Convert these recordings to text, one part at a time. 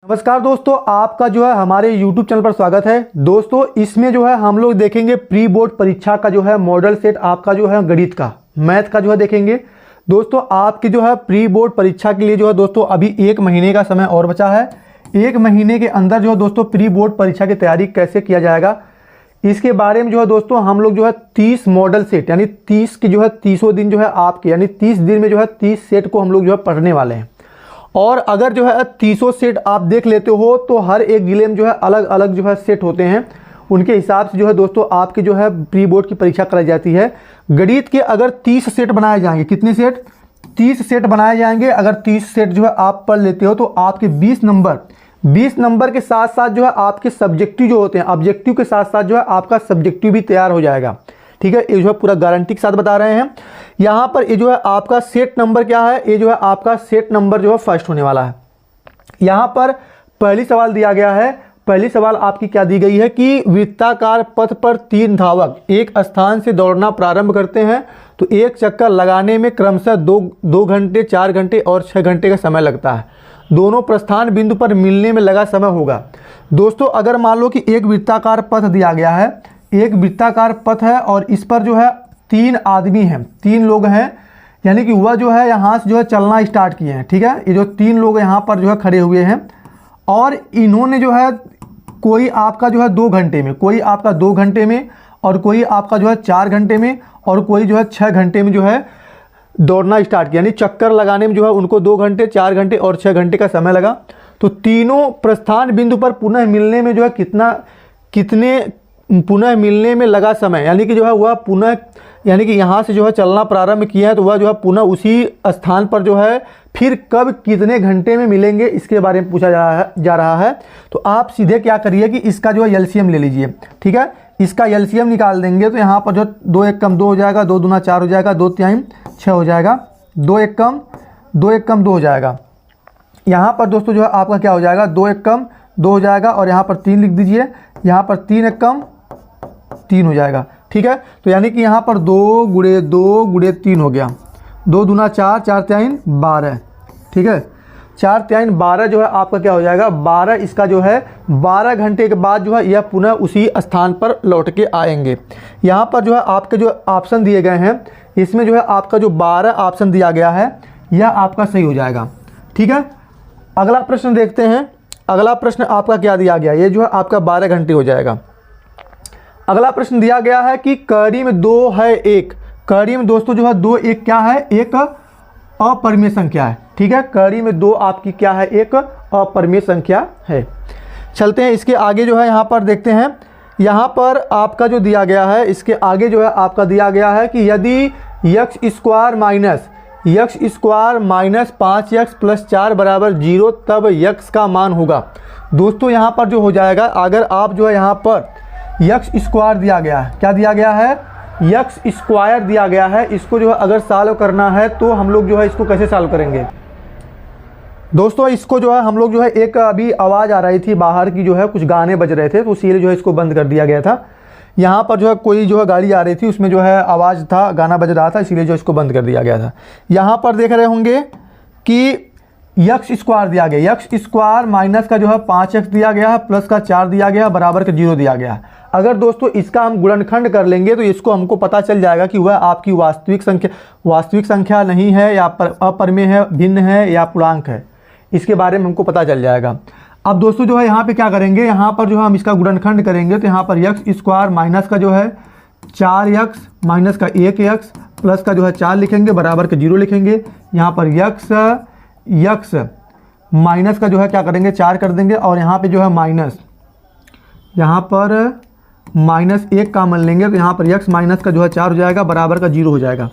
नमस्कार दोस्तों, आपका जो है हमारे YouTube चैनल पर स्वागत है। दोस्तों इसमें जो है हम लोग देखेंगे प्री बोर्ड परीक्षा का जो है मॉडल सेट, आपका जो है गणित का, मैथ का जो है देखेंगे। दोस्तों आपकी जो है प्री बोर्ड परीक्षा के लिए जो है दोस्तों अभी 1 महीने का समय और बचा है। 1 महीने के अंदर जो है दोस्तों प्री बोर्ड परीक्षा की तैयारी कैसे किया जाएगा, इसके बारे में जो है दोस्तों हम लोग जो है 30 मॉडल सेट यानी 30 की जो है 30 दिन जो है आपके यानी 30 दिन में जो है 30 सेट को हम लोग जो है पढ़ने वाले हैं। और अगर जो है 30 सेट आप देख लेते हो तो हर एक जिले में जो है अलग अलग जो है सेट होते हैं, उनके हिसाब से जो है दोस्तों आपकी जो है प्री बोर्ड की परीक्षा कराई जाती है। गणित के अगर 30 सेट बनाए जाएंगे, कितने सेट? 30 सेट बनाए जाएंगे। अगर 30 सेट जो है आप पढ़ लेते हो तो आपके 20 नंबर के साथ साथ जो है आपके सब्जेक्टिव जो होते हैं, ऑब्जेक्टिव के साथ साथ जो है आपका सब्जेक्टिव भी तैयार हो जाएगा। ठीक है, ये जो है पूरा गारंटी के साथ बता रहे हैं। यहाँ पर ये जो है आपका सेट नंबर क्या है, ये जो है आपका सेट नंबर जो है फर्स्ट होने वाला है। यहाँ पर पहली सवाल दिया गया है। पहली सवाल आपकी क्या दी गई है कि वृत्ताकार पथ पर 3 धावक एक स्थान से दौड़ना प्रारंभ करते हैं तो एक चक्कर लगाने में क्रमशः 2 घंटे, 4 घंटे और 6 घंटे का समय लगता है। दोनों प्रस्थान बिंदु पर मिलने में लगा समय होगा। दोस्तों अगर मान लो कि एक वृत्ताकार पथ दिया गया है, एक वृत्ताकार पथ है और इस पर जो है 3 आदमी हैं, 3 लोग हैं, यानी कि वह जो है यहाँ से जो है चलना स्टार्ट किए हैं। ठीक है, ये जो 3 लोग यहाँ पर जो है खड़े हुए हैं और इन्होंने जो है कोई आपका जो है 2 घंटे में, कोई आपका 2 घंटे में और कोई आपका जो है 4 घंटे में और कोई जो है 6 घंटे में जो है दौड़ना स्टार्ट किया, यानी चक्कर लगाने में जो है उनको 2 घंटे, 4 घंटे और 6 घंटे का समय लगा। तो तीनों प्रस्थान बिंदु पर पुनः मिलने में जो है कितने पुनः मिलने में लगा समय, यानी कि जो है वह पुनः, यानी कि यहाँ से जो है चलना प्रारंभ किया है तो वह जो है पुनः उसी स्थान पर जो है फिर कब कितने घंटे में मिलेंगे, इसके बारे में पूछा जा रहा है। तो आप सीधे क्या करिए कि इसका जो है एलसीएम ले लीजिए। ठीक है, इसका एलसीएम निकाल देंगे तो यहाँ पर जो 2 1 कम 2 हो जाएगा, 2 दूना 4 हो जाएगा, 2 3 6 हो जाएगा, 2 1 कम 2 हो जाएगा। यहाँ पर दोस्तों जो है आपका क्या हो जाएगा, 2 1 कम 2 हो जाएगा और यहाँ पर 3 लिख दीजिए, यहाँ पर 3 1 कम 3 हो जाएगा। ठीक है, तो यानी कि यहाँ पर 2 गुणे 2 गुणे 3 हो गया, 2 दूना 4, 4 3 12। ठीक है, 4 3 12 जो है आपका क्या हो जाएगा, 12। इसका जो है 12 घंटे के बाद जो है यह पुनः उसी स्थान पर लौट के आएंगे। यहाँ पर जो है आपके जो ऑप्शन दिए गए हैं, इसमें जो है आपका जो 12 ऑप्शन दिया गया है यह आपका सही हो जाएगा। ठीक है, अगला प्रश्न देखते हैं। अगला प्रश्न आपका क्या दिया गया, ये जो है आपका 12 घंटे हो जाएगा। अगला प्रश्न दिया गया है कि कड़ी में 2 है 1। कड़ी में दोस्तों जो है 2 1 क्या है, एक अपरिमेय संख्या है। ठीक है, कड़ी में 2 आपकी क्या है, एक अपरिमेय संख्या है। चलते हैं इसके आगे जो है यहाँ पर देखते हैं। यहाँ पर आपका जो दिया गया है, इसके आगे जो है आपका दिया गया है कि यदि x square minus 5x plus 4 बराबर 0 तब x का मान होगा। दोस्तों यहाँ पर जो हो जाएगा, अगर आप जो है यहाँ पर x स्क्वायर दिया गया है, क्या दिया गया है, x स्क्वायर दिया गया है, इसको जो है अगर सॉल्व करना है तो हम लोग जो है इसको कैसे सॉल्व करेंगे। दोस्तों इसको जो है हम लोग जो है एक अभी आवाज़ आ रही थी बाहर की, जो है कुछ गाने बज रहे थे तो इसीलिए जो है इसको बंद कर दिया गया था। यहाँ पर जो है कोई जो है गाड़ी आ रही थी, उसमें जो है आवाज़ था, गाना बज रहा था, इसीलिए जो इसको बंद कर दिया गया था। यहाँ पर देख रहे होंगे कि x स्क्वायर दिया गया, x स्क्वायर माइनस का जो है 5x दिया गया है, प्लस का 4 दिया गया, बराबर का 0 दिया गया है। अगर दोस्तों इसका हम गुणनखंड कर लेंगे तो इसको हमको पता चल जाएगा कि वह आपकी वास्तविक संख्या नहीं है या अपरिमेय है, भिन्न है या पूर्णांक है, इसके बारे में हमको पता चल जाएगा। अब दोस्तों जो है यहाँ पे क्या करेंगे, यहाँ पर जो है हम इसका गुणनखंड करेंगे तो यहाँ पर x स्क्वायर माइनस का जो है 4x माइनस का 1x प्लस का जो है 4 लिखेंगे, बराबर का 0 लिखेंगे। यहाँ पर x माइनस का जो है क्या करेंगे, 4 कर देंगे और यहाँ पे जो है माइनस, यहाँ पर -1 कॉमन लेंगे तो यहाँ पर x माइनस का जो है 4 हो जाएगा, बराबर का 0 हो जाएगा।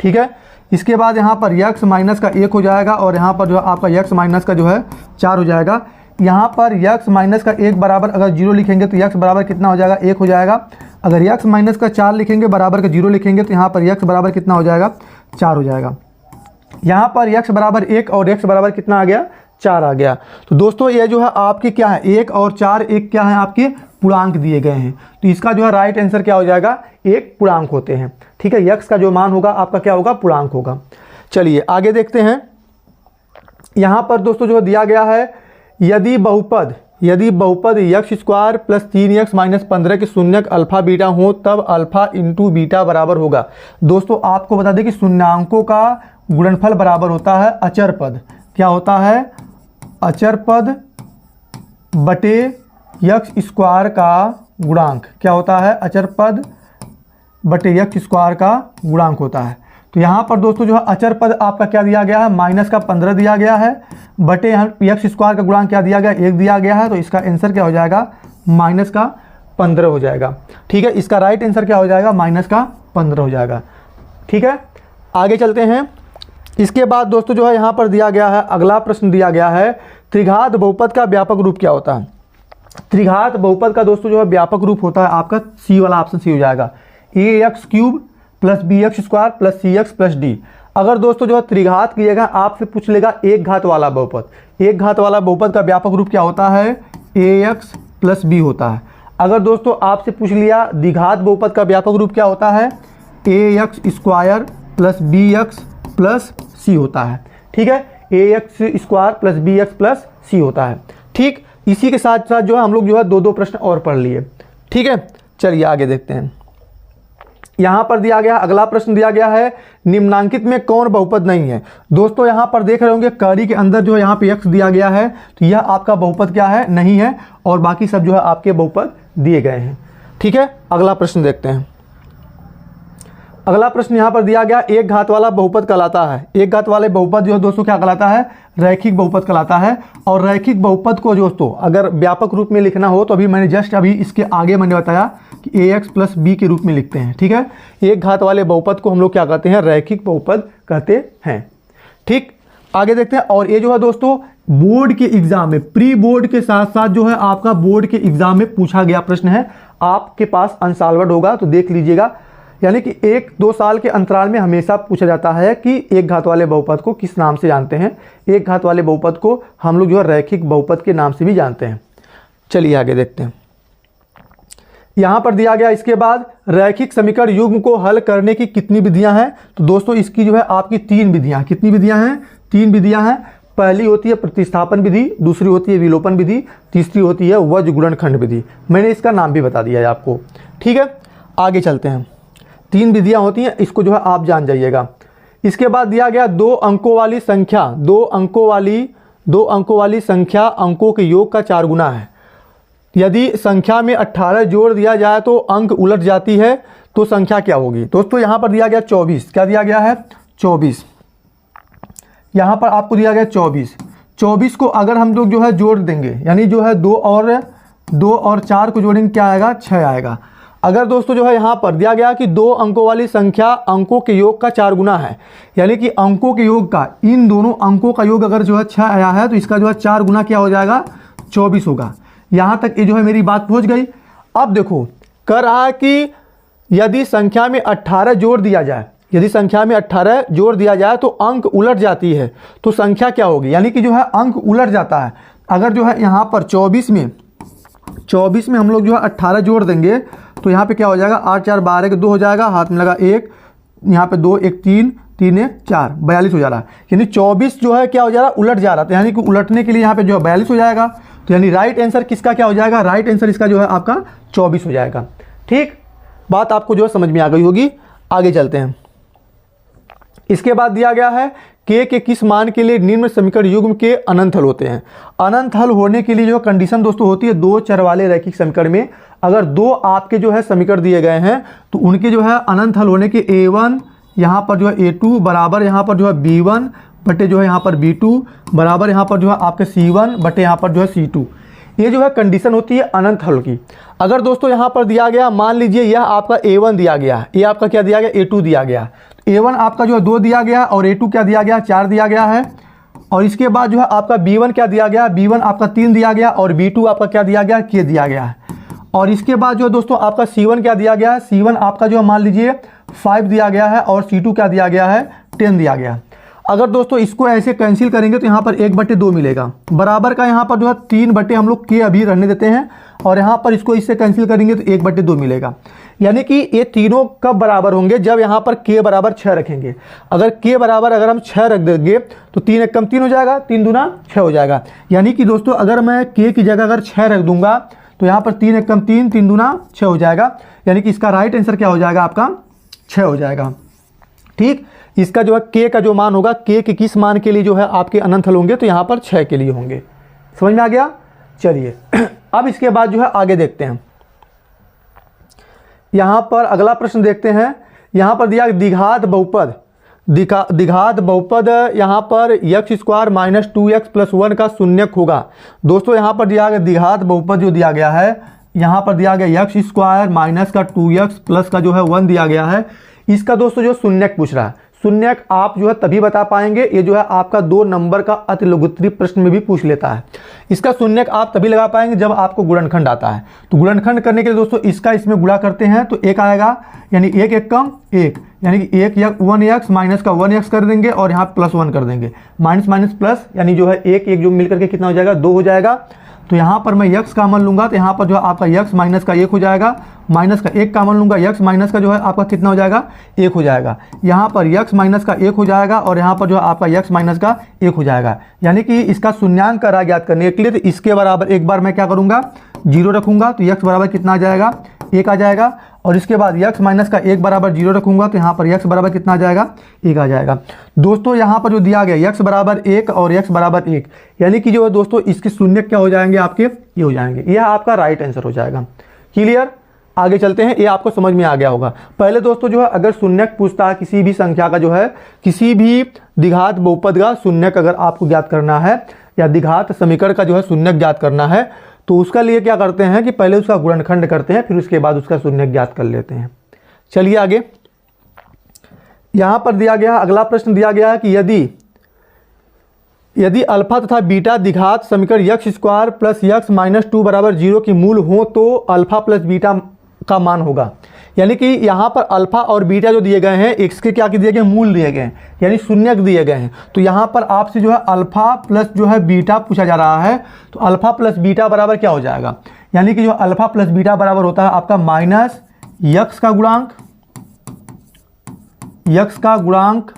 ठीक है, इसके बाद यहाँ पर x माइनस का 1 हो जाएगा और यहाँ पर जो है आपका x माइनस का जो है 4 हो जाएगा। यहाँ पर x माइनस का 1 बराबर अगर 0 लिखेंगे तो x बराबर कितना हो जाएगा, 1 हो जाएगा। अगर x माइनस का 4 लिखेंगे, बराबर का 0 लिखेंगे तो यहाँ पर x बराबर कितना हो जाएगा, 4 हो जाएगा। यहाँ पर x बराबर 1 और x बराबर कितना आ गया, 4 आ गया। तो दोस्तों ये जो है आपकी क्या है, 1 और 4 एक क्या है, आपके पूर्णांक दिए गए हैं। तो इसका जो है राइट आंसर क्या हो जाएगा, एक पूर्णांक होते हैं। ठीक है, x का जो मान होगा आपका क्या होगा, पूर्णांक होगा। चलिए आगे देखते हैं। यहाँ पर दोस्तों जो दिया गया है यदि बहुपद x square plus 3x minus 15 के शून्यक अल्फा बीटा हो तब अल्फा इंटू बीटा बराबर होगा। दोस्तों आपको बता दें कि शून्यांकों का गुणनफल बराबर होता है अचर पद। क्या होता है? अचर पद बटे x स्क्वायर का गुणांक। क्या होता है? अचर पद बटे x स्क्वायर का गुणांक होता है। तो यहाँ पर दोस्तों जो है अचर पद आपका क्या दिया गया है? माइनस का 15 दिया गया है, बटे यहाँ x स्क्वायर का गुणांक क्या दिया गया? 1 दिया गया है। तो इसका आंसर क्या हो जाएगा? माइनस का 15 हो जाएगा। ठीक है, इसका राइट आंसर क्या हो जाएगा? माइनस का 15 हो जाएगा। ठीक है, आगे चलते हैं। इसके बाद दोस्तों जो है यहाँ पर दिया गया है, अगला प्रश्न दिया गया है, त्रिघात बहुपद का व्यापक रूप क्या होता है? त्रिघात बहुपद का दोस्तों जो है व्यापक रूप होता है आपका सी वाला ऑप्शन सी हो जाएगा, ax³ plus bx square plus cx plus d। अगर दोस्तों जो है त्रिघात की जगह आपसे पूछ लेगा एक घात वाला बहुपद, एक घात वाला बहुपद का व्यापक रूप क्या होता है? ax प्लस b होता है। अगर दोस्तों आपसे पूछ लिया द्विघात बहुपद का व्यापक रूप क्या होता है? ax square plus bx plus c होता है। ठीक है, ax square plus bx plus c होता है। ठीक, इसी के साथ साथ जो है हम लोग जो है दो प्रश्न और पढ़ लिए। ठीक है, चलिए आगे देखते हैं। यहाँ पर दिया गया अगला प्रश्न दिया गया है, निम्नांकित में कौन बहुपद नहीं है? दोस्तों यहाँ पर देख रहे होंगे कड़ी के अंदर जो है यहाँ पे x दिया गया है, तो यह आपका बहुपद क्या है? नहीं है, और बाकी सब जो है आपके बहुपद दिए गए हैं। ठीक है, अगला प्रश्न देखते हैं। अगला प्रश्न यहाँ पर दिया गया, एक घात वाला बहुपद कहलाता है। एक घात वाले बहुपद जो है दोस्तों क्या कहलाता है? रैखिक बहुपद कहलाता है। और रैखिक बहुपद को दोस्तों अगर व्यापक रूप में लिखना हो तो अभी मैंने जस्ट इसके आगे मैंने बताया कि ax प्लस b के रूप में लिखते हैं। ठीक है, एक घात वाले बहुपद को हम लोग क्या कहते हैं? रैखिक बहुपद कहते हैं। ठीक, आगे देखते हैं। और ये जो है दोस्तों बोर्ड के एग्जाम में, प्री बोर्ड के साथ साथ जो है आपका बोर्ड के एग्जाम में पूछा गया प्रश्न है। आपके पास अनसॉल्वड होगा तो देख लीजिएगा, यानी कि 1-2 साल के अंतराल में हमेशा पूछा जाता है कि एक घात वाले बहुपद को किस नाम से जानते हैं। एक घात वाले बहुपद को हम लोग जो है रैखिक बहुपद के नाम से भी जानते हैं। चलिए आगे देखते हैं। यहाँ पर दिया गया इसके बाद रैखिक समीकरण युग्म को हल करने की कितनी विधियां हैं? तो दोस्तों इसकी जो है आपकी 3 विधियां। कितनी विधियां हैं? 3 विधियां हैं। पहली होती है प्रतिस्थापन विधि, दूसरी होती है विलोपन विधि, तीसरी होती है वज्र गुणनखंड विधि। मैंने इसका नाम भी बता दिया है आपको। ठीक है, आगे चलते हैं। 3 विधियां होती हैं, इसको जो है आप जान जाइएगा। इसके बाद दिया गया 2 अंकों वाली संख्या, 2 अंकों वाली संख्या अंकों के योग का 4 गुना है। यदि संख्या में 18 जोड़ दिया जाए तो अंक उलट जाती है, तो संख्या क्या होगी? दोस्तों यहाँ पर दिया गया 24। क्या दिया गया है? 24। यहाँ पर आपको दिया गया 24 को अगर हम लोग जो है जोड़ देंगे, यानी जो है 2 और 4 को जोड़ेंगे, क्या आएगा? 6 आएगा। अगर दोस्तों जो है यहाँ पर दिया गया कि 2 अंकों वाली संख्या अंकों के योग का 4 गुना है, यानी कि अंकों के योग का, इन दोनों अंकों का योग अगर जो है 6 आया है तो इसका जो है 4 गुना क्या हो जाएगा? 24 होगा। यहाँ तक ये जो है मेरी बात पहुँच गई। अब देखो कह रहा है कि यदि संख्या में 18 जोड़ दिया जाए, यदि संख्या में 18 जोड़ दिया जाए तो अंक उलट जाती है, तो संख्या क्या होगी? यानी कि जो है अंक उलट जाता है। अगर जो है यहाँ पर 24 में हम लोग जो है 18 जोड़ देंगे तो यहाँ पे क्या हो जाएगा? 8 4 12 के 2 हो जाएगा, हाथ में लगा 1, यहाँ पे 2 1 3 3 1 4, 42 हो जा रहा है। यानी 24 जो है क्या हो जा रहा है? उलट जा रहा था, यानी कि उलटने के लिए यहाँ पे जो है 42 हो जाएगा। तो यानी राइट आंसर किसका क्या हो जाएगा? राइट आंसर इसका जो है आपका 24 हो जाएगा। ठीक, बात आपको जो है समझ में आ गई होगी। आगे चलते हैं। इसके बाद दिया गया है के किस मान के लिए निम्न समीकरण युग्म के अनंत हल होते हैं? अनंत हल होने के लिए जो कंडीशन दोस्तों होती है 2 चर वाले रैखिक समीकरण में, अगर 2 आपके जो है समीकरण दिए गए हैं तो उनके जो है अनंत हल होने के a1 यहाँ पर जो है a2 बराबर यहाँ पर जो है b1 बटे जो है यहाँ पर b2 बराबर यहाँ पर जो है आपके c1 बटे यहाँ पर जो है c2, ये जो है कंडीशन होती है अनंत हल की। अगर दोस्तों यहाँ पर दिया गया, मान लीजिए यह आपका a1 दिया गया, ये आपका क्या दिया गया? a2 दिया गया। a1 आपका जो है 2 दिया गया और a2 क्या दिया गया? 4 दिया गया है। और इसके बाद जो है आपका b1 क्या दिया गया? b1 आपका 3 दिया गया और b2 आपका क्या दिया गया? k दिया गया है। और इसके बाद जो है दोस्तों आपका c1 क्या दिया गया है? c1 आपका जो है मान लीजिए 5 दिया गया है और c2 क्या दिया गया है? 10 दिया गया। अगर दोस्तों इसको ऐसे कैंसिल करेंगे तो यहाँ पर 1/2 मिलेगा, बराबर का यहाँ पर जो है 3 बटे हम लोग के अभी रहने देते हैं, और यहाँ पर इसको इससे कैंसिल करेंगे तो 1/2 मिलेगा। यानी कि ये तीनों कब बराबर होंगे, जब यहाँ पर k बराबर 6 रखेंगे। अगर k बराबर अगर हम 6 रख देंगे तो 3 एक कम 3 हो जाएगा, 3 दूना 6 हो जाएगा। यानी कि दोस्तों अगर मैं k की जगह अगर 6 रख दूंगा तो यहाँ पर 3 एक कम 3, 3 दूना 6 हो जाएगा। यानी कि इसका राइट आंसर क्या हो जाएगा, आपका 6 हो जाएगा। ठीक, इसका जो है k का जो मान होगा, k के किस मान के लिए जो है आपके अनंत हल होंगे, तो यहाँ पर 6 के लिए होंगे। समझ में आ गया। चलिए अब इसके बाद जो है आगे देखते हैं। यहाँ पर अगला प्रश्न देखते हैं। यहाँ पर दिया द्विघात बहुपद, द्विघात बहुपद यहाँ पर x square minus 2x plus 1 का शून्यक होगा। दोस्तों यहाँ पर दिया गया द्विघात बहुपद जो दिया गया है, यहाँ पर दिया गया x स्क्वायर माइनस का 2x प्लस का जो है 1 दिया गया है। इसका दोस्तों जो शून्यक पूछ रहा है, शून्यक आप जो है तभी बता पाएंगे, ये जो है आपका 2 नंबर का अति लघुत्तरी प्रश्न में भी पूछ लेता है। इसका शून्यक आप तभी लगा पाएंगे जब आपको गुणनखंड आता है। तो गुणनखंड करने के लिए दोस्तों इसका इसमें गुणा करते हैं तो 1 आएगा, यानी 1 एक कम 1, यानी कि 1x माइनस का 1x कर देंगे और यहाँ प्लस 1 कर देंगे, माइनस माइनस प्लस, यानी जो है 1 1 जो मिलकर के कितना हो जाएगा, 2 हो जाएगा। तो यहाँ पर मैं x कॉमन लूंगा तो यहाँ पर जो है आपका x माइनस का 1 हो जाएगा, माइनस का 1 कॉमन लूंगा, x माइनस का जो है आपका कितना हो जाएगा, 1 हो जाएगा। यहाँ पर x माइनस का 1 हो जाएगा और यहाँ पर जो है आपका x माइनस का 1 हो जाएगा। यानी कि इसका शून्यांक का ज्ञात करने के लिए तो इसके बराबर एक बार मैं क्या करूँगा, 0 रखूँगा तो x बराबर कितना आ जाएगा, 1 आ जाएगा। और इसके बाद x माइनस का 1 बराबर 0 रखूँगा तो यहाँ पर x बराबर कितना आ जाएगा, 1 आ जाएगा। दोस्तों यहाँ पर जो दिया गया x बराबर 1 और x बराबर 1, यानी कि जो है दोस्तों इसके शून्य क्या हो जाएंगे, आपके ये हो जाएंगे। यह आपका राइट आंसर हो जाएगा। क्लियर, आगे चलते हैं। ये आपको समझ में आ गया होगा। पहले दोस्तों जो है अगर शून्यक पूछता है किसी भी संख्या का, जो है किसी भी द्विघात बहुपद का शून्यक अगर आपको ज्ञात करना है या द्विघात समीकरण का जो है शून्यक ज्ञात करना है, तो उसका लिए क्या करते हैं कि पहले उसका गुणनखंड करते हैं, फिर उसके बाद उसका शून्यक ज्ञात कर लेते हैं। चलिए आगे। यहाँ पर दिया गया अगला प्रश्न दिया गया है कि यदि अल्फा तथा बीटा द्विघात समीकरण x square plus x minus 2 बराबर 0 की मूल हो तो अल्फा प्लस बीटा का मान होगा। यानी कि यहाँ पर अल्फा और बीटा जो दिए गए हैं, x के क्या दिए गए, मूल दिए गए हैं, यानी शून्यक दिए गए हैं। तो यहाँ पर आपसे जो है अल्फा प्लस जो है बीटा पूछा जा रहा है, तो अल्फा प्लस बीटा बराबर क्या हो जाएगा, यानी कि जो अल्फा प्लस बीटा बराबर होता है आपका माइनस x का गुणांक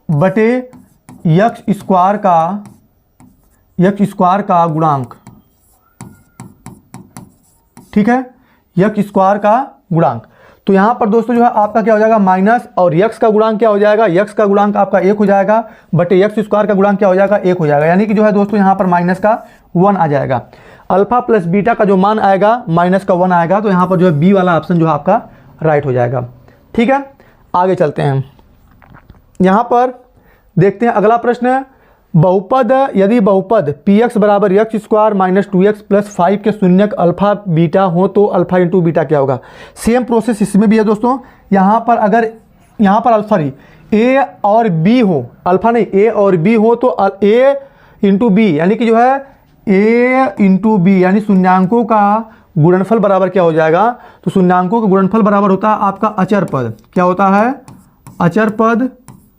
बटे x स्क्वायर का गुणांक। ठीक है, x स्क्वायर का गुणांक। तो यहाँ पर दोस्तों जो है आपका क्या हो जाएगा, माइनस और x का गुणांक क्या हो जाएगा, x का गुणांक आपका 1 हो जाएगा बटे x स्क्वायर का गुणांक क्या हो जाएगा, 1 हो जाएगा। यानी कि जो है दोस्तों यहाँ पर माइनस का 1 आ जाएगा। अल्फा प्लस बीटा का जो मान आएगा माइनस का 1 आएगा, तो यहाँ पर जो है बी वाला ऑप्शन जो है आपका राइट हो जाएगा। ठीक है, आगे चलते हैं। यहाँ पर देखते हैं अगला प्रश्न है, बहुपद यदि बहुपद px बराबर x square minus 2x plus 5 के शून्यक अल्फा बीटा हो तो अल्फा इंटू बीटा क्या होगा। सेम प्रोसेस इसमें भी है दोस्तों। यहाँ पर अगर यहाँ पर अल्फा a और b हो, अल्फा नहीं a और b हो तो a इंटू बी, यानी कि जो है a इंटू बी, यानी शून्यांकों का गुणनफल बराबर क्या हो जाएगा, तो शून्यांकों का गुणनफल बराबर होता है आपका अचर पद। क्या होता है, अचर पद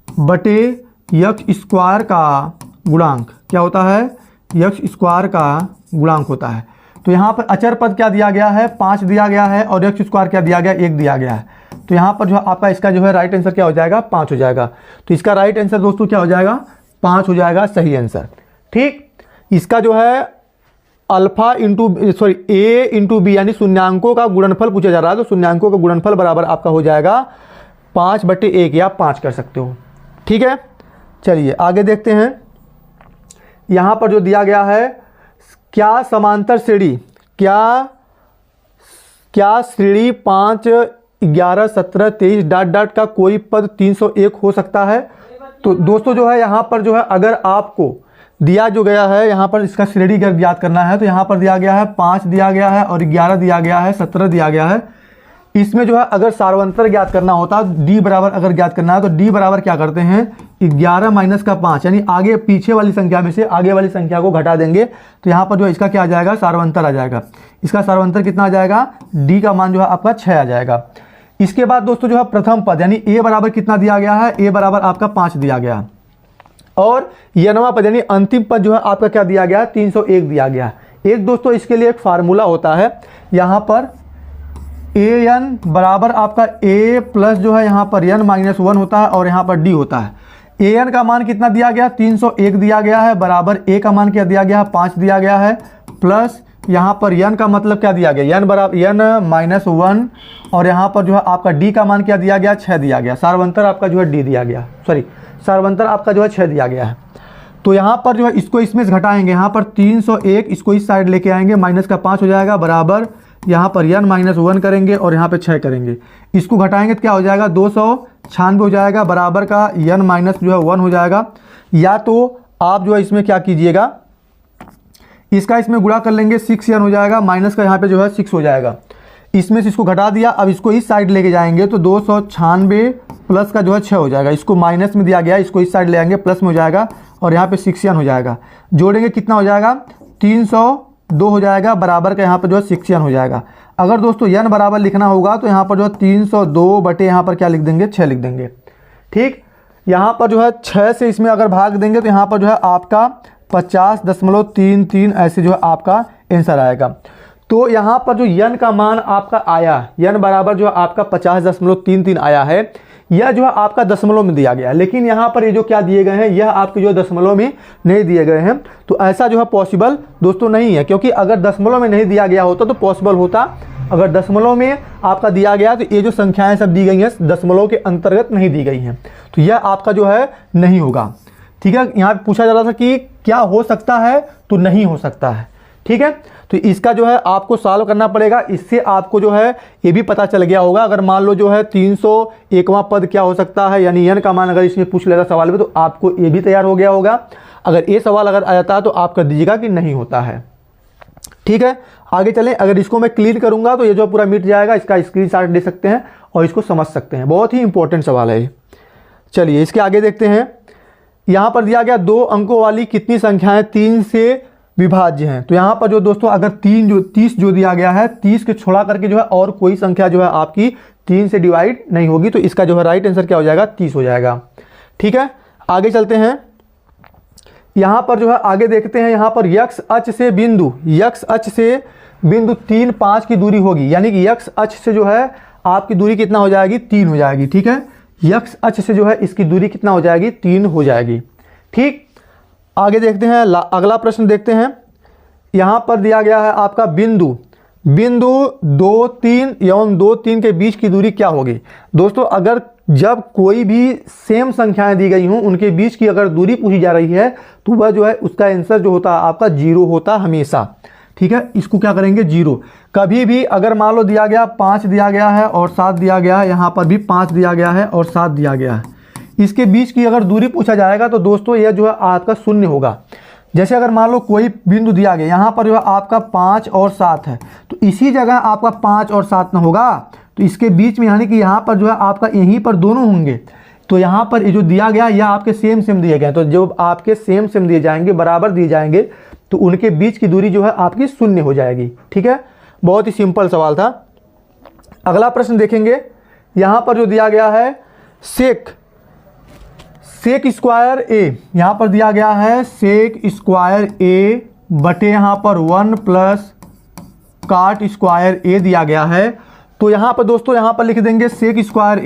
बटे x स्क्वायर का गुणांक। क्या होता है, x स्क्वायर का गुणांक होता है। तो यहाँ पर अचर पद क्या दिया गया है, 5 दिया गया है और x स्क्वायर क्या दिया गया, 1 दिया गया है। तो यहाँ पर जो आपका इसका जो है राइट आंसर क्या हो जाएगा, 5 हो जाएगा। तो इसका राइट आंसर दोस्तों क्या हो जाएगा, 5 हो जाएगा, सही आंसर। ठीक, इसका जो है अल्फा a इंटू बी, यानी शून्यांकों का गुणनफल पूछा जा रहा है, तो शून्यांकों का गुणनफल बराबर आपका हो जाएगा 5 बटे 1, या 5 कर सकते हो। ठीक है, चलिए आगे देखते हैं। यहाँ पर जो दिया गया है, क्या समांतर श्रेणी क्या श्रेणी 5 11 17 23 डॉट डॉट का कोई पद 301 हो सकता है। तो दोस्तों जो है यहाँ पर जो है अगर आपको दिया जो गया है, यहाँ पर इसका श्रेणी ज्ञात करना है, तो यहाँ पर दिया गया है 5 दिया गया है और 11 दिया गया है, 17 दिया गया है। इसमें जो है अगर सार्वंतर ज्ञात करना होता, डी बराबर अगर ज्ञात करना है, तो डी बराबर क्या करते हैं, 11 माइनस का 5, यानी आगे पीछे वाली संख्या में से आगे वाली संख्या को घटा देंगे। तो यहाँ पर जो है इसका क्या आ जाएगा, सार्वंतर आ जाएगा। इसका सार्वंतर कितना आ जाएगा, डी का मान जो है आपका 6 आ जाएगा। इसके बाद दोस्तों जो है प्रथम पद, यानी ए बराबर कितना दिया गया है, ए बराबर आपका 5 दिया गया, और यनवा पद यानी अंतिम पद जो है आपका क्या दिया गया, 301 दिया गया। एक दोस्तों इसके लिए एक फार्मूला होता है, यहाँ पर ए एन बराबर आपका ए प्लस जो है यहाँ पर एन माइनस 1 होता है और यहाँ पर डी होता है। ए एन का मान कितना दिया गया 301 दिया गया है, बराबर ए का मान क्या दिया गया 5 दिया गया है, प्लस यहाँ पर एन का मतलब क्या दिया गया एन बराबर एन माइनस 1 और यहाँ पर जो है आपका डी का मान क्या दिया गया 6 दिया गया। सार्वंतर आपका जो है डी दिया गया, सॉरी सार्वंतर आपका जो है 6 दिया गया है। तो यहाँ पर जो है इसको इसमें से घटाएंगे, यहाँ पर 301 इसको इस साइड लेके आएंगे, माइनस का 5 हो जाएगा, बराबर यहाँ पर एन माइनस 1 करेंगे और यहाँ पे 6 करेंगे, इसको घटाएंगे तो क्या हो जाएगा 296 हो जाएगा, बराबर का एन माइनस जो है 1 हो जाएगा। या तो आप जो है इसमें क्या कीजिएगा, इसका इसमें गुणा कर लेंगे 6 एन हो जाएगा, माइनस का यहाँ पे जो है 6 हो जाएगा, इसमें से इसको घटा दिया। अब इसको इस साइड लेके जाएंगे तो 296 प्लस का जो है 6 हो जाएगा, इसको माइनस में दिया गया, इसको इस साइड ले आएंगे प्लस में हो जाएगा और यहाँ पे 6 एन हो जाएगा, जोड़ेंगे कितना हो जाएगा 302 हो जाएगा, बराबर का यहाँ पर जो है 6 एन हो जाएगा। अगर दोस्तों एन बराबर लिखना होगा तो यहाँ पर जो है 302 बटे यहाँ पर क्या लिख देंगे 6 लिख देंगे। ठीक, यहाँ पर जो है 6 से इसमें अगर भाग देंगे तो यहाँ पर जो है आपका 50.33 ऐसे जो है आपका आंसर आएगा। तो यहाँ पर जो यन का मान आपका आया, यन बराबर जो आपका 50.33 आया है, यह जो है आपका दशमलव में दिया गया है, लेकिन यहाँ पर ये जो क्या दिए गए हैं यह आपके जो दशमलव में नहीं दिए गए हैं। तो ऐसा जो है पॉसिबल दोस्तों नहीं है, क्योंकि अगर दशमलव में नहीं दिया गया होता तो पॉसिबल होता। अगर दशमलव में आपका दिया गया तो ये जो संख्याएं सब दी गई हैं दशमलव के अंतर्गत नहीं दी गई हैं, तो यह आपका जो है नहीं होगा। ठीक है, यहाँ पे पूछा जा रहा था कि क्या हो सकता है, तो नहीं हो सकता है। ठीक है, तो इसका जो है आपको सॉल्व करना पड़ेगा, इससे आपको जो है ये भी पता चल गया होगा। अगर मान लो जो है 301वां पद क्या हो सकता है, यानी एन का मान अगर इसमें पूछ लेगा सवाल में, तो आपको ये भी तैयार हो गया होगा। अगर ये सवाल अगर आ जाता है तो आप कर दीजिएगा कि नहीं होता है। ठीक है, आगे चलें। अगर इसको मैं क्लियर करूंगा तो ये जो पूरा मिट जाएगा, इसका स्क्रीनशॉट ले सकते हैं और इसको समझ सकते हैं। बहुत ही इंपॉर्टेंट सवाल है ये। चलिए इसके आगे देखते हैं। यहाँ पर दिया गया 2 अंकों वाली कितनी संख्याएं 3 से विभाज्य हैं। तो यहाँ पर जो दोस्तों अगर 30 जो दिया गया है, 30 के छोड़ा करके जो है और कोई संख्या जो है आपकी 3 से डिवाइड नहीं होगी, तो इसका जो है राइट आंसर क्या हो जाएगा 30 हो जाएगा। ठीक है, आगे चलते हैं। यहाँ पर जो है आगे देखते हैं, यहाँ पर यक्ष अक्ष से बिंदु 3, 5 की दूरी होगी, यानी कि यक्ष अक्ष से जो है आपकी दूरी कितना हो जाएगी 3 हो जाएगी। ठीक है, यक्ष अक्ष से जो है इसकी दूरी कितना हो जाएगी 3 हो जाएगी। ठीक, आगे देखते हैं, अगला प्रश्न देखते हैं। यहाँ पर दिया गया है आपका बिंदु 2, 3 एवं 2, 3 के बीच की दूरी क्या होगी। दोस्तों अगर जब कोई भी सेम संख्याएं दी गई हों, उनके बीच की अगर दूरी पूछी जा रही है तो वह जो है उसका आंसर जो होता है आपका 0 होता हमेशा। ठीक है, इसको क्या करेंगे 0। कभी भी अगर मान लो दिया गया 5 दिया गया है और 7 दिया गया है, यहाँ पर भी 5 दिया गया है और 7 दिया गया है, इसके बीच की अगर दूरी पूछा जाएगा तो दोस्तों यह जो है आपका 0 होगा। जैसे अगर मान लो कोई बिंदु दिया गया, यहाँ पर जो है आपका 5 और 7 है, तो इसी जगह आपका 5 और 7 ना होगा, तो इसके बीच में यानी कि यहाँ पर जो है आपका यहीं पर दोनों होंगे। तो यहाँ पर ये जो दिया गया यह आपके सेम दिए गए, तो जो आपके सेम दिए जाएंगे, बराबर दिए जाएंगे, तो उनके बीच की दूरी जो है आपकी 0 हो जाएगी। ठीक है, बहुत ही सिंपल सवाल था। अगला प्रश्न देखेंगे। यहाँ पर जो दिया गया है सेक स्क्वायर ए, यहाँ पर दिया गया है सेक स्क्वायर ए बटे यहाँ पर 1 प्लस काट स्क्वायर ए दिया गया है। तो यहाँ पर दोस्तों यहाँ पर लिख देंगे सेक स्क्वायर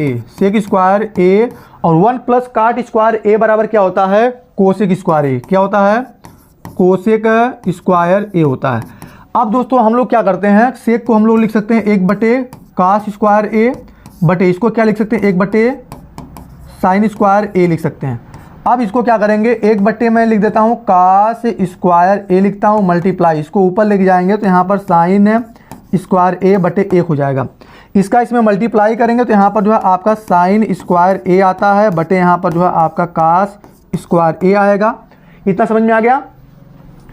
ए और 1 प्लस काट स्क्वायर ए बराबर क्या होता है कोसेक स्क्वायर ए। क्या होता है कोसेक स्क्वायर ए होता है। अब दोस्तों हम लोग क्या करते हैं, सेक को हम लोग लिख सकते हैं 1 बटे कास स्क्वायर ए बटे इसको क्या लिख सकते हैं 1 बटे साइन स्क्वायर ए लिख सकते हैं। अब इसको क्या करेंगे 1 बटे मैं लिख देता हूँ कास स्क्वायर ए लिखता हूँ, मल्टीप्लाई इसको ऊपर लेके जाएंगे तो यहाँ पर साइन स्क्वायर ए बटे 1 हो जाएगा। इसका इसमें मल्टीप्लाई करेंगे तो यहाँ पर जो है आपका साइन स्क्वायर ए आता है बटे यहाँ पर जो है आपका कास स्क्वायर ए आएगा। इतना समझ में आ गया।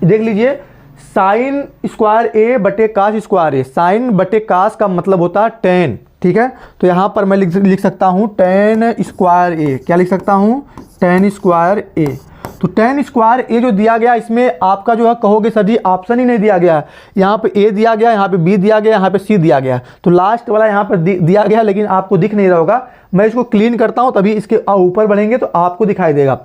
देख लीजिए साइन स्क्वायर ए बटे कास स्क्वायर ए, साइन बटे कास का मतलब होता है टेन। ठीक है, तो यहाँ पर मैं लिख सकता हूँ टेन स्क्वायर ए। क्या लिख सकता हूँ टेन स्क्वायर ए। तो टेन स्क्वायर ए जो दिया गया इसमें आपका जो है कहोगे सर जी ऑप्शन ही नहीं दिया गया है। यहाँ पे ए दिया गया, यहाँ पे बी दिया गया, यहाँ पे सी दिया गया, तो लास्ट वाला यहाँ पर दिया गया लेकिन आपको दिख नहीं रहा होगा। मैं इसको क्लीन करता हूँ तभी इसके ऊपर बढ़ेंगे तो आपको दिखाई देगा।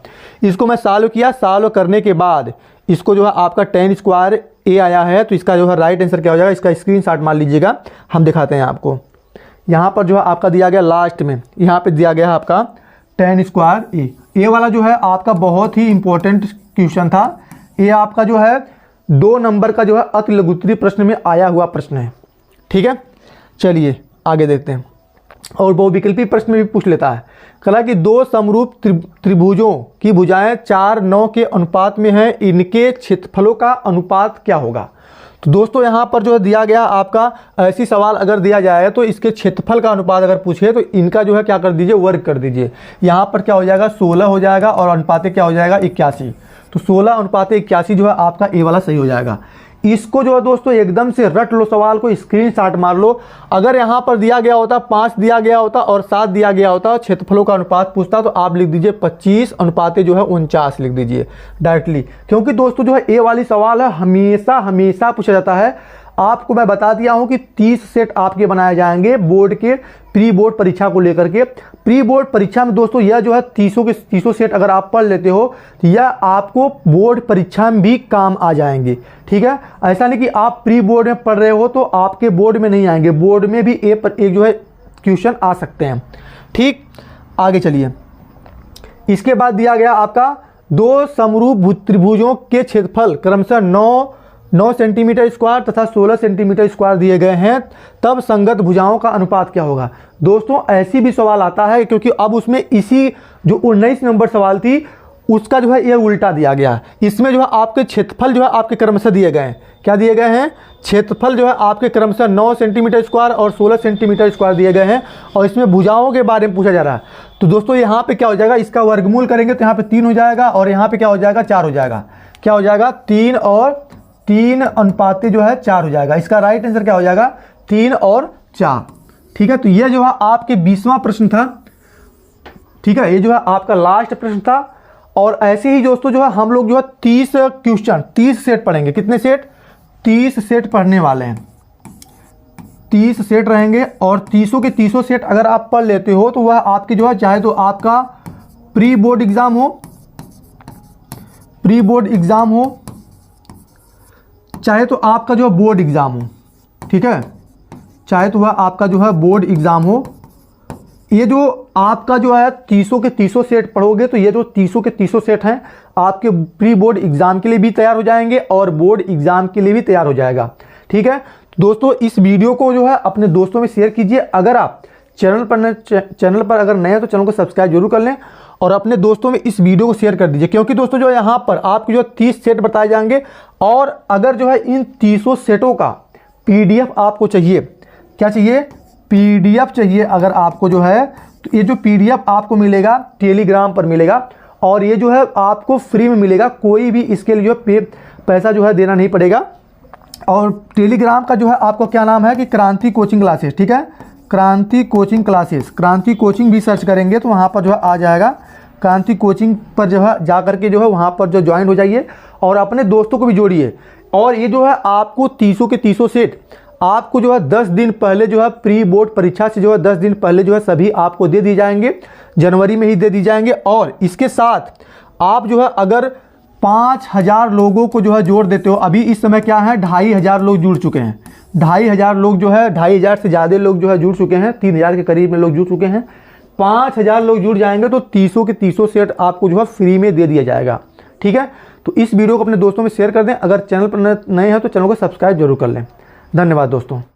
इसको मैं सॉल्व किया, सॉल्व करने के बाद इसको जो है आपका टेन स्क्वायर ए आया है, तो इसका जो है राइट आंसर क्या हो जाएगा, इसका स्क्रीनशॉट मान लीजिएगा, हम दिखाते हैं आपको। यहाँ पर जो है आपका दिया गया लास्ट में, यहाँ पे दिया गया है आपका tan स्क्वायर ए। ये वाला जो है आपका बहुत ही इंपॉर्टेंट क्वेश्चन था। ये आपका जो है 2 नंबर का जो है अति लघुत्तरी प्रश्न में आया हुआ प्रश्न है। ठीक है, चलिए आगे देखते हैं। और बहुविकल्पी प्रश्न में भी पूछ लेता है। कहा कि 2 समरूप त्रिभुजों की भुजाएं 4:9 के अनुपात में है, इनके क्षेत्रफलों का अनुपात क्या होगा। तो दोस्तों यहाँ पर जो है दिया गया आपका ऐसी सवाल अगर दिया जाए तो इसके क्षेत्रफल का अनुपात अगर पूछे तो इनका जो है क्या कर दीजिए, वर्ग कर दीजिए। यहाँ पर क्या हो जाएगा 16 हो जाएगा और अनुपात क्या हो जाएगा 81। तो 16:81 जो है आपका ए वाला सही हो जाएगा। इसको जो है दोस्तों एकदम से रट लो, सवाल को स्क्रीनशॉट मार लो। अगर यहाँ पर दिया गया होता 5 दिया गया होता और 7 दिया गया होता, क्षेत्रफलों का अनुपात पूछता, तो आप लिख दीजिए 25 जो है 49 लिख दीजिए डायरेक्टली। क्योंकि दोस्तों जो है ए वाली सवाल है हमेशा पूछा जाता है। आपको मैं बता दिया हूं कि 30 सेट आपके बनाए जाएंगे बोर्ड के प्री बोर्ड परीक्षा को लेकर के। प्री बोर्ड परीक्षा में दोस्तों यह जो है 30 सेट अगर आप पढ़ लेते हो तो यह आपको बोर्ड परीक्षा में भी काम आ जाएंगे। ठीक है, ऐसा नहीं कि आप प्री बोर्ड में पढ़ रहे हो तो आपके बोर्ड में नहीं आएंगे, बोर्ड में भी एक जो है क्वेश्चन आ सकते हैं। ठीक, आगे चलिए। इसके बाद दिया गया आपका 2 समरूप त्रिभुजों के क्षेत्रफल क्रमशः 9 सेंटीमीटर स्क्वायर तथा 16 सेंटीमीटर स्क्वायर दिए गए हैं, तब संगत भुजाओं का अनुपात क्या होगा। दोस्तों ऐसी भी सवाल आता है क्योंकि अब उसमें इसी जो 19 नंबर सवाल थी उसका जो है ये उल्टा दिया गया। इसमें जो है आपके क्षेत्रफल जो है आपके क्रमशः दिए गए हैं। क्या दिए गए हैं, क्षेत्रफल जो है आपके क्रमशः 9 सेंटीमीटर स्क्वायर और 16 सेंटीमीटर स्क्वायर दिए गए हैं और इसमें भुजाओं के बारे में पूछा जा रहा है। तो दोस्तों यहाँ पे क्या हो जाएगा, इसका वर्गमूल करेंगे तो यहाँ पे 3 हो जाएगा और यहाँ पे क्या हो जाएगा 4 हो जाएगा। क्या हो जाएगा 3 और 3 जो है 4 हो जाएगा। इसका राइट आंसर क्या हो जाएगा 3 और 4। ठीक है, तो ये जो है आपके 20वां प्रश्न था। ठीक है, ये जो है आपका लास्ट प्रश्न था। और ऐसे ही दोस्तों जो है हम लोग जो है 30 सेट पढ़ेंगे। कितने सेट, 30 सेट पढ़ने वाले हैं। 30 सेट रहेंगे और 30 के 30 सेट अगर आप पढ़ लेते हो तो वह आपके जो है चाहे तो आपका प्री बोर्ड एग्जाम हो चाहे तो आपका जो बोर्ड एग्जाम हो। ठीक है, चाहे तो वह आपका जो है बोर्ड एग्जाम हो। ये जो आपका जो है 30 के 30 सेट पढ़ोगे तो ये जो 30 के 30 सेट हैं आपके प्री बोर्ड एग्जाम के लिए भी तैयार हो जाएंगे और बोर्ड एग्जाम के लिए भी तैयार हो जाएगा। ठीक है दोस्तों, इस वीडियो को जो है अपने दोस्तों में शेयर कीजिए। अगर आप चैनल पर अगर नए हैं तो चैनल को सब्सक्राइब जरूर कर लें और अपने दोस्तों में इस वीडियो को शेयर कर दीजिए। क्योंकि दोस्तों जो यहाँ पर आपके जो 30 सेट बताए जाएंगे और अगर जो है इन 30 सेटों का PDF आपको चाहिए, क्या चाहिए, PDF चाहिए अगर आपको जो है, तो ये जो PDF आपको मिलेगा टेलीग्राम पर मिलेगा और ये जो है आपको फ्री में मिलेगा। कोई भी इसके लिए जो पैसा जो है देना नहीं पड़ेगा। और टेलीग्राम का जो है आपको क्या नाम है कि क्रांति कोचिंग क्लासेस। ठीक है, क्रांति कोचिंग क्लासेस, क्रांति कोचिंग भी सर्च करेंगे तो वहाँ पर जो है आ जाएगा। क्रांति कोचिंग पर जो है जा करके जो है वहाँ पर जो ज्वाइन हो जाइए और अपने दोस्तों को भी जोड़िए। और ये जो है आपको 30 के 30 सेट आपको जो है 10 दिन पहले जो है प्री बोर्ड परीक्षा से जो है 10 दिन पहले जो है सभी आपको दे दिए जाएंगे, जनवरी में ही दे दिए जाएंगे। और इसके साथ आप जो है अगर 5000 लोगों को जो है जोड़ देते हो, अभी इस समय क्या है 2500 लोग जुड़ चुके हैं। 2500 लोग जो है 2500 से ज़्यादा लोग जो है जुड़ चुके हैं, 3000 के करीब में लोग जुड़ चुके हैं। 5000 लोग जुड़ जाएंगे तो 30 के 30 सेट आपको जो है फ्री में दे दिया जाएगा। ठीक है, तो इस वीडियो को अपने दोस्तों में शेयर कर दें। अगर चैनल पर नए हैं तो चैनल को सब्सक्राइब जरूर कर लें। धन्यवाद दोस्तों।